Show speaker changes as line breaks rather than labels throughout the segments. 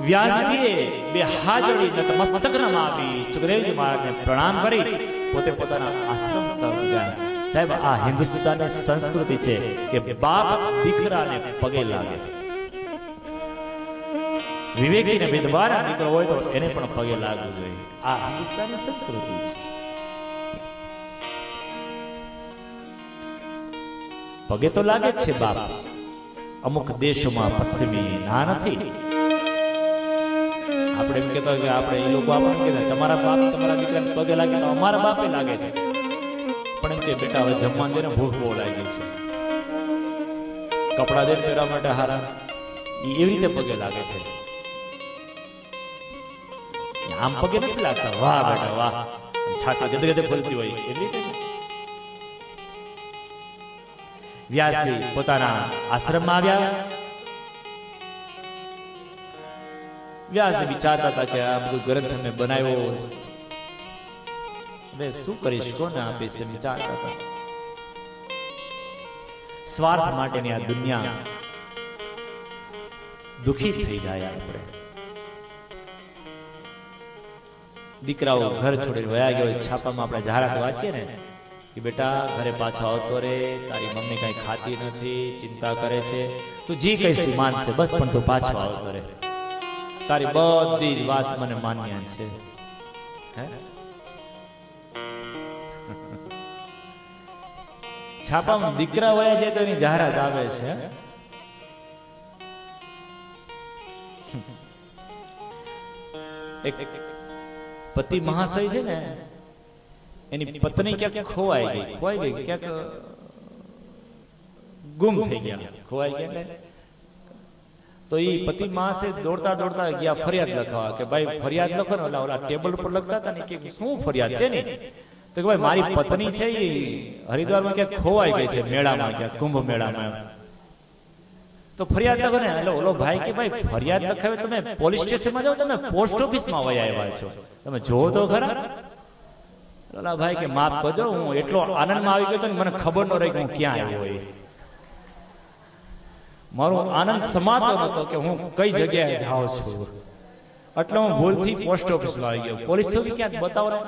વ્યાસજીએ બે હાથ જોડી નતમસ્તક નમાવી સુખદેવજી મહારાજને પ્રણામ કરી પોતે પોતાના આશ્રમ તરફ ગયા. સાહેબ, આ હિન્દુસ્તાનની સંસ્કૃતિ છે કે બાપ દીકરાને પગે લાગે. વિવેકી ને વિદ્વાન દીકરો હોય તો એને પણ પગે લાગવું જોઈએ. આ હિન્દુસ્તાનની સંસ્કૃતિ છે. પગે તો લાગે જ છે બાપ. અમુક દેશોમાં પશ્ચિમી ના નથી. આપણે એમ કહેતા હોય કે આપણે એ લોકો આપણને કહેતા તમારા બાપ તમારા દીકરાને પગે લાગે તો અમારા બાપે લાગે છે. પણ એમ કે બેટા હવે જમવા દે ને, ભૂખ બહુ લાગી છે, કપડા દે પહેરવા માટે હારા, એવી રીતે પગે લાગે છે. આમ પગે નથી લાગતા. વાહ બેટા વાહ, છાતી ગદે ગદે ફરતી હોય એવી રીતે. વ્યાસજી પોતાના આશ્રમમાં આવ્યા. વ્યાસ વિચારતા હતા કે આ બધું ગ્રંથ મેં બનાવ્યો, હવે શું કરીશ, કોને આપીશ, વિચારતા હતા. સ્વાર્થ માટેની આ દુનિયા દુખી થઈ જાય. આપણે દીકરાઓ ઘર છોડીને વયા ગયો, છાપામાં આપણે જાહેરાત વાંચીએ ને કે બેટા ઘરે પાછો આવતો રે, તારી મમ્મી કઈ ખાતી નથી, ચિંતા કરે છે, તું જી કઈ સીમાન છે બસ, પણ તું પાછો આવતો રે, તારી બધી જ વાત મને માન્ય છે. છાપામાં દીકરા વયા જાય તો એની જાહેરાત આવે છે. એક પતિ મહાશય છે ને, એની પત્ની ક્યાંક ખોવાઈ ગઈ, ક્યાંક ગુમ થઈ ગયા, ખોવાઈ ગયા. તો એ પતિ મહાશય દોડતા દોડતા ગયા ફરિયાદ લખવા કે ભાઈ ફરિયાદ લખો ને. ઓલા ટેબલ પર લખતા હતા ને કે શું ફરિયાદ છે ને, તો કે ભાઈ મારી પત્ની છે એ હરિદ્વારમાં ક્યાંક ખોવાઈ ગઈ છે, મેળામાં, ક્યાંક કુંભ મેળામાં. તો ફરિયાદ લખો ને. એટલે ઓલો ભાઈ કે ભાઈ ફરિયાદ લખાવે તમે પોલીસ સ્ટેશનમાં જાઓ, તમે પોસ્ટ ઓફિસમાં વયા આવ્યા છો, તમે જોવો તો ખરા. ઓલા ભાઈ કે માફ કરજો, હું એટલો આનંદમાં આવી ગયો તો મને ખબર ન રહી કે હું ક્યાં આવ્યો હોય. મારો આનંદ સમાતો નતો કે હું કઈ જગ્યાએ જાઉં છું. એટલે હું ભૂલથી પોસ્ટ ઓફિસમાં આવી ગયો. પોલીસ ચોકી ક્યાંક બતાવો ને,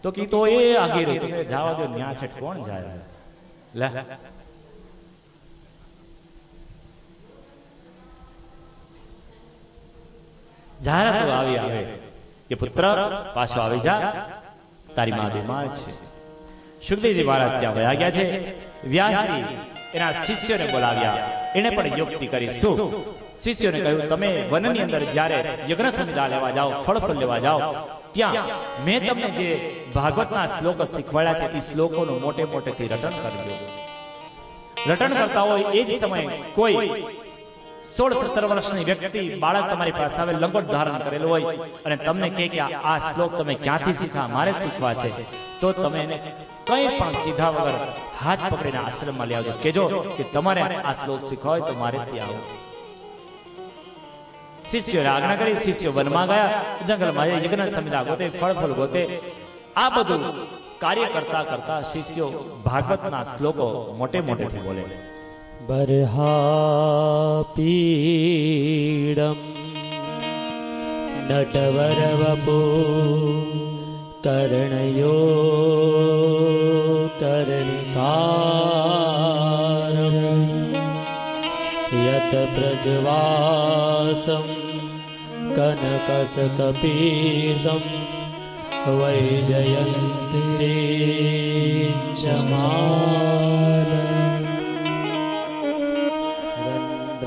તો કે તો એ આગી રહ્યું, તો જવા દો, ન્યા છે કોણ જાય. લે જાહેરાત આવી આવે કે પુત્ર પાછો આવી જા, તારી મા બીમાર છે. સુખદેવજી મહારાજ ત્યાં વયા ગયા છે. વ્યાસજી એના શિષ્યોને બોલાવ્યા. એને પણ યુક્તિ કરી. શું? શિષ્યોને કહ્યું તમે વનની અંદર જ્યારે યજ્ઞ સંવિદા લેવા જાઓ, ફળ લેવા જાઓ, ત્યાં મેં તમને જે ભાગવતના શ્લોકો શીખવાડ્યા છે તે શ્લોકોનું મોટે મોટેથી રટન કરજો. રટન કરતા હોય એ જ સમયે કોઈ 16-17 વર્ષની વ્યક્તિ, બાળક તમારી પાસે આવે, લંગોટ ધારણ કરેલું હોય અને તમને કહે કે આ શ્લોક તમે ક્યાંથી શીખા, મારે શીખવા છે, તો તમે એને કંઈ પણ કીધા વગર હાથ પકડીને આશ્રમમાં લઈ આવજો. કહેજો કે તમારે આ શ્લોક શીખવા હોય તો મારે ત્યાં આવો. શિષ્યોએ આજ્ઞા કરી. શિષ્યો વનમાં ગયા, જંગલમાં યજ્ઞ સંવિદા ગોતે, ફળ ગોતે. આ બધું કાર્ય કરતા કરતા શિષ્યો ભાગવતના શ્લોકો મોટે મોટેથી બોલે.
બર્હાપીડમ નટવરવપો કર્ણયો કર્ણિકાર યત પ્રજવાસમ કનકસકપીશમ વૈજયંતી ચમાર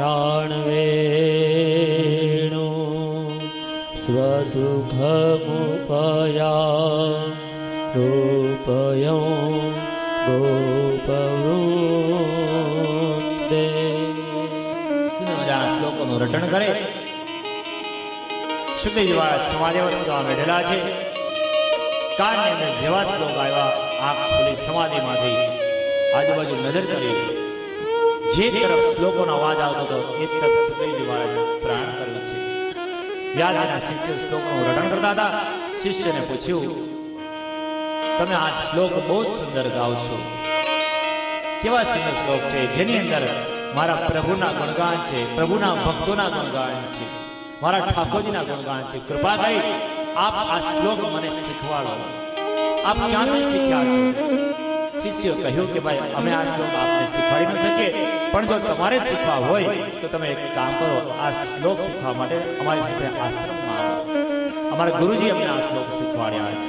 રંદ્રાણવેણુ સ્વસુખમુપયા રૂપયો ગોપવૃંદે.
મજાના શ્લોકોનું રટણ કરે. સુખદેવજી મહારાજ સમાધિમાં બેઠેલા છે. કાનની અંદર જેવા શ્લોક આવ્યા, આંખ ખોલી સમાધિમાંથી આજુબાજુ નજર કરી, જે તરફ શ્લોકોનો અવાજ આવતો હતો એ તરફ સુખદેવજી મહારાજ પ્રાણ કર્યું છે. વ્યાસજીના શિષ્ય શ્લોકનું રટણ કરતા હતા. શિષ્યને પૂછ્યું, તમે આ શ્લોક બહુ સુંદર ગાઓ છો, કેવા સુંદર શ્લોક છે જેની અંદર મારા પ્રભુના ગુણગાન છે, પ્રભુના ભક્તોના ગુણગાન છે, મારા ઠાકોરજીના ગુણગાન છે. કૃપા કરી આપ આ શ્લોક મને શીખવાડો. આપ ક્યાંથી શીખ્યા છો? શિષ્યો કહ્યું કે ભાઈ અમે આ શ્લોક આપને શીખવાડી ન શકીએ, પણ જો તમારે શીખવા હોય તો તમે એક કામ કરો, આ શ્લોક શીખવા માટે અમારી સાથે આશ્રમમાં આવો. અમારા ગુરુજી અમને આ શ્લોક શીખવાડ્યા છે.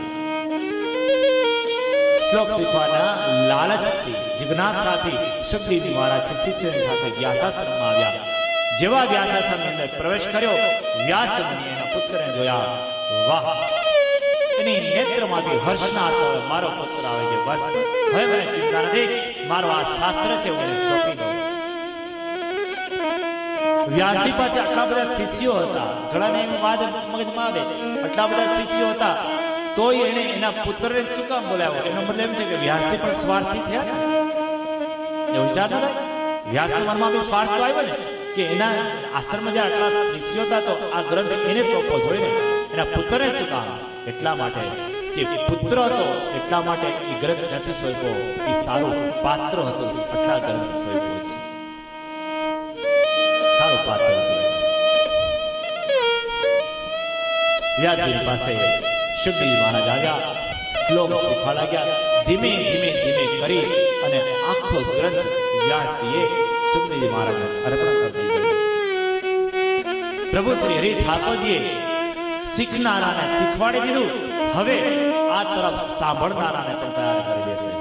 શ્લોક શીખવાના લાલચથી, જિજ્ઞાસાથી શુકદેવજી મહારાજ શિષ્યોની સાથે વ્યાસાશ્રમમાં આવ્યા. જેવા વ્યાસાશ્રમની અંદર પ્રવેશ કર્યો, વ્યાસ મુનિએ એના પુત્રને જોયા. વાહ! એની નેત્રમાંથી હર્ષના આંસુ, મારો પુત્ર આવે છે, બસ હવે મને ચિંતા નથી, મારો આ શાસ્ત્ર છે હું એને સોંપી દઉં. વ્યાસજી પાસે આટલા બધા શિષ્યો હતા, ઘણાને એમ વાત મગજમાં આવે, આટલા બધા શિષ્યો હતા, તોય એને એના પુત્રને શું કામ બોલાવ્યો? એનો મતલબ એમ છે કે વ્યાસજી પણ સ્વાર્થી થયા ને? એવું વિચાર ન થાય? વ્યાસના મનમાં બી સ્વાર્થ તો આવ્યો ને કે એના આશ્રમમાં જે આટલા શિષ્યો હતા તો આ ગ્રંથ એને સોંપવો જોઈએ ને, એના પુત્રને શું કામ? એટલા માટે કે પુત્ર હતો, એટલા માટે એ ગ્રંથ નથી સોંપ્યો, એ સારું પાત્ર હતું, એટલા ગ્રંથ સોંપ્યો છે. સારું પાત્ર હતું. વ્યાસજી પાસે શુકદેવજી મહારાજ આવ્યા, શ્લોક શીખવા લાગ્યા. ધીમે ધીમે ધીમે કરી અને આખો ગ્રંથ વ્યાસજીએ શુકદેવજી મહારાજને અર્પણ કરી દીધો. પ્રભુ શ્રી હરિ ઠાકોરજીએ શીખનારાને શીખવાડી દીધું, હવે આ તરફ સાંભળનારાને પણ તૈયાર કરી દેશે.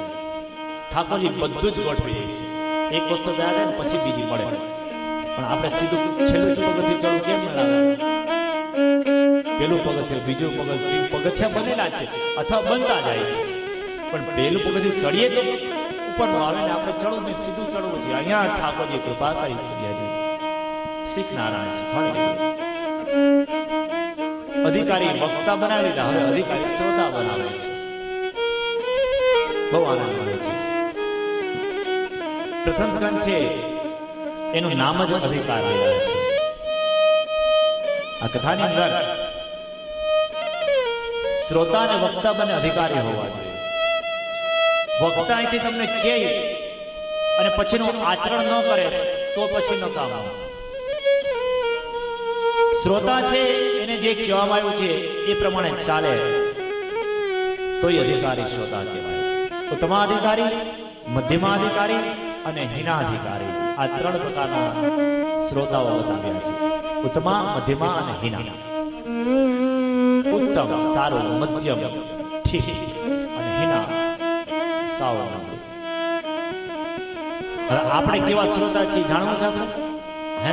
ઠાકોરજી બધું જ ગોઠવી દે છે. એક વસ્તુ તૈયાર થાય ને પછી બીજી મળે, પણ આપણે સીધું છેલ્લું પગથિયું ચડવું કેમ ન લાગે? પેલું પગથિયું, બીજું પગથિયું, પગથિયા બનેલા છે અથવા બનતા જાય છે, પણ પેલું પગથિયું ચડીએ તો ઉપરનું આવે ને આપણે ચડવું ને સીધું ચડવું છે. અહીંયા ઠાકોરજી કૃપા કરી શીખનારા શીખવાડી દીધું. અધિકારી વક્તા બનાવી દીધા, હવે અધિકારી શ્રોતા બનાવે છે. બહુ આનંદ મળે છે. પ્રથમ સ્કંદ છે એનું નામ જ અધિકાર લીધા છે. આ કથાની અંદર શ્રોતા અને વક્તા બંને અધિકારી હોવા જોઈએ. વક્તા અહીંથી તમને કહે અને પછીનું આચરણ ન કરે તો પછી ન કામ. શ્રોતા છે એને જે કહેવામાં આવ્યું છે એ પ્રમાણે ચાલે તો એ અધિકારી શ્રોતા કહેવાય. ઉત્તમાધિકારી, મધ્યમાધિકારી અને હીનાધિકારી, આ ત્રણ પ્રકારના શ્રોતાઓ બતાવ્યા છે. ઉત્તમા, મધ્યમા અને હીના. ઉત્તમ સારું, મધ્યમ ઠીક અને હીના સાવ. હવે આપણે કેવા શ્રોતા છીએ જાણવું છે આપણે? હે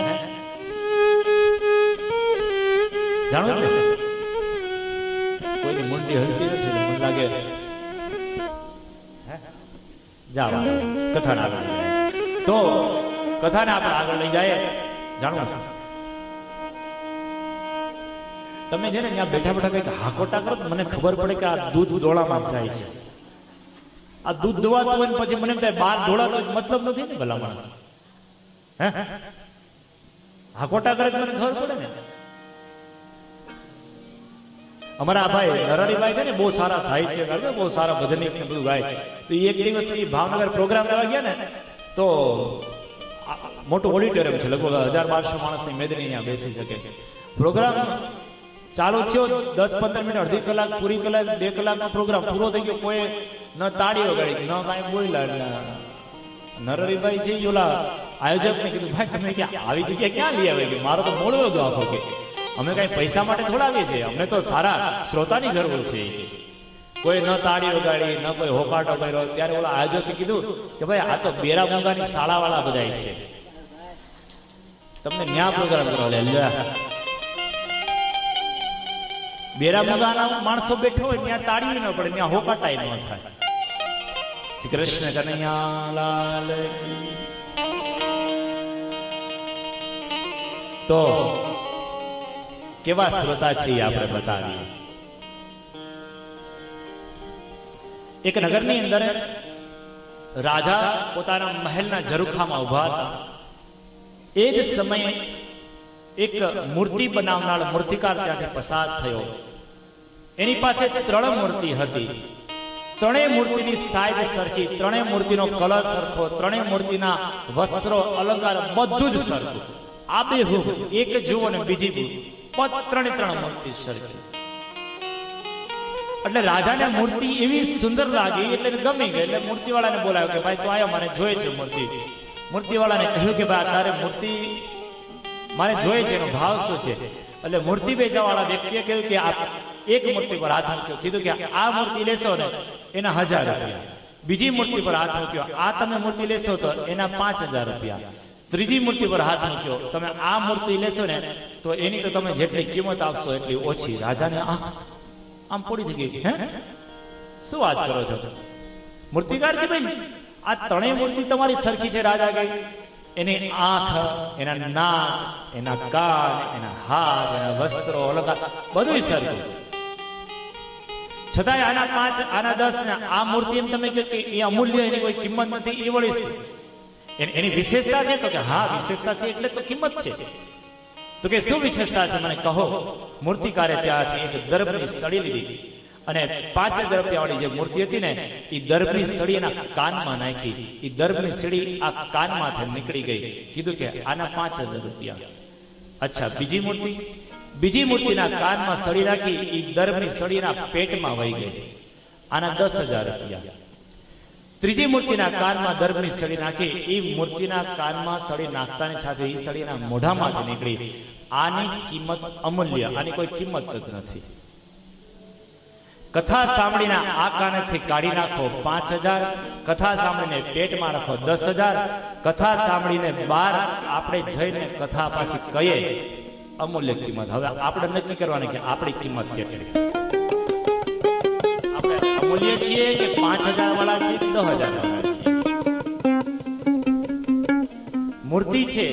જાણવું ને? કોઈની મુંડી હલતી નથી, મને લાગે જાવા કથાને આગળ તો કથાને આપણે આગળ લઈ જાય. જાણવું છે તમે છે ને ત્યાં બેઠા બેઠા કઈક હાકોટા કરો મને ખબર પડે કે આ દૂધ ડોળામાં જાય છે. આ દૂધ દોવાતું હોય પછી મને એમ થાય બહાર ઢોળાતો મતલબ નથી ને ભલામણ. હે હાકોટા કરે મને ખબર પડે ને. અમારા આ ભાઈ નરહરિભાઈ છે ને, બહુ સારા સાહિત્યકાર છે, બહુ સારા ભજનિક ને બધું ગાય. તો એક દિવસ એ ભાવનગર પ્રોગ્રામ લેવા ગયા ને તો મોટું ઓડિટોરિયમ છે, લગભગ 1000-1200 માણસની મેદની અહીંયા બેસી શકે. પ્રોગ્રામ ચાલુ થયો 10-15 મિનિટ, અડધી કલાક, પૂરી કલાક, 2 કલાકનો પ્રોગ્રામ પૂરો થઈ ગયો. કોઈ ન તાળી વગાડી, ન કાંઈ બોલ્યા. નરહરિભાઈ છે ઓલા આયોજકને કીધું, ભાઈ તમે ક્યાં આવી જગ્યા ક્યાં લઈ આવે? મારો તો મોડો ગયો આખો. કે અમે કઈ પૈસા માટે થોડા આવીએ છીએ, અમને તો સારા શ્રોતાની જરૂર છે. કોઈ ન તાળી વગાડી, ન કોઈ હોકાટો કર્યો. ત્યારે ઓલા આયોજકે કીધું કે ભાઈ આ તો બેરા મૂંગાની શાળાવાળા બધાય છે, તમને ન્યા પ્રોગ્રામ કરવા લે. બેરા મૂંગાના માણસો બેઠો હોય ત્યાં તાળી ન પડે, ત્યાં હોકાટાય ન થાય. શ્રી કૃષ્ણ કનૈયા લાલ. તો કેવા શ્રોતા છે આપણે બતાવીએ. એક નગરની અંદર રાજા પોતાના મહેલના ઝરૂખામાં ઉભા હતા. એ જ સમયે એક મૂર્તિ બનાવનાર મૂર્તિકાર ત્યાંથી પસાર થયો. એની પાસે 3 મૂર્તિ હતી. 3 મૂર્તિની સાઈઝ સરખી, 3 મૂર્તિનો કલર સરખો, 3 મૂર્તિના વસ્ત્રો, અલંકાર બધું જ સરખું. આ બે એક જુઓ ને બીજી ત્રણે ત્રણ મૂર્તિ સરખી. એટલે રાજાને મૂર્તિ એવી સુંદર લાગી એટલે ગમી ગઈ. એટલે મૂર્તિવાળાને બોલાવ્યો કે ભાઈ તું આયો, મને જોઈએ છે મૂર્તિ. મૂર્તિવાળાને કહ્યું કે ભાઈ તારે મૂર્તિ મારે જોઈએ છે, એનો ભાવ શું છે? એટલે મૂર્તિ વેચવાવાળા વ્યક્તિએ કહ્યું કે આ એક મૂર્તિ પર હાથ મૂક્યો, કીધું કે આ મૂર્તિ લેશો ને એના 1000 રૂપિયા. બીજી મૂર્તિ પર હાથ મૂક્યો, આ તમે મૂર્તિ લેશો તો એના 5000 રૂપિયા. ત્રીજી મૂર્તિ પર હાથ મૂક્યો, તમે આ મૂર્તિ લેશો ને તો એની તો તમે જેટલી કિંમત આપશો એટલી ઓછી. રાજાને આંખ આમ પડી થઈ ગઈ, હે શું વાત કરો છો? મૂર્તિકાર કે ભાઈ આ ત્રણેય મૂર્તિ તમારી સરખી છે. રાજા કહે એની આંખ, એના નાક, એના કાન, એના હાથ, એના વસ્ત્રો, અલંકાર બધું સરખું. છતાંય આના 5 આના 10 ને આ મૂર્તિ એમ તમે કહો કે એ અમૂલ્ય, એની કોઈ કિંમત નથી, એ વળી એની વિશેષતા છે? તો કે હા વિશેષતા છે એટલે તો કિંમત છે. તો કે શું વિશેષતા છે મને કહો? મૂર્તિકારે ત્યાંથી એક દર્ભની સળી લીધી અને 5000 રૂપિયા વાળી જે મૂર્તિ હતી ને એ દર્ભની સળી એના કાનમાં નાખી. એ દર્ભની સળી આ કાનમાંથી નીકળી ગઈ. કીધું કે આના 5000 રૂપિયા. અચ્છા બીજી મૂર્તિના કાનમાં સળી રાખી, એ દર્ભની સળીના પેટમાં વહી ગઈ. આના 10000 રૂપિયા. ત્રીજી મૂર્તિના કાનમાં દર્ભની સળી નાખી, એ મૂર્તિના કાનમાં સળી નાખતાની સાથે એ સળીના મોઢામાંથી નીકળી. આની કિંમત અમૂલ્ય, આની કોઈ કિંમત જ નથી. કથા સાંભળીને આ કાનેથી કાઢી નાખો 5000, કથા સાંભળીને પેટમાં રાખો 10000, કથા સાંભળીને બહાર આપણે જઈને કથા પાછી કહીએ અમૂલ્ય કિંમત. હવે આપણે નક્કી કરવાની કે આપણી કિંમત કેટલી. આપણે અમૂલ્ય છીએ કે 5000 વાળા છીએ, 10000 વાળા છીએ? મૂર્તિ છે,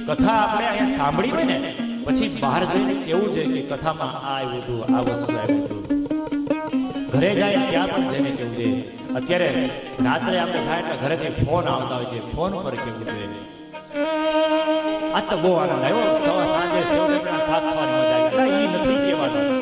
કથા આપણે અહીંયા સાંભળી હોય ને પછી બહાર જઈને કેવું જોઈએ કે કથામાં આ આવ્યું હતું, આ વસ્તુ આવ્યું હતું. ઘરે જાય ત્યાં પણ જઈને કેવું જોઈએ. અત્યારે રાત્રે આપણે થાય એટલે ઘરેથી ફોન આવતા હોય છે, ફોન પર કેવું જોઈએ. આ તો બહુ આનંદ આવ્યો. સાંજે 7 ખાવાની મજા આવી. એ નથી કહેવાનું.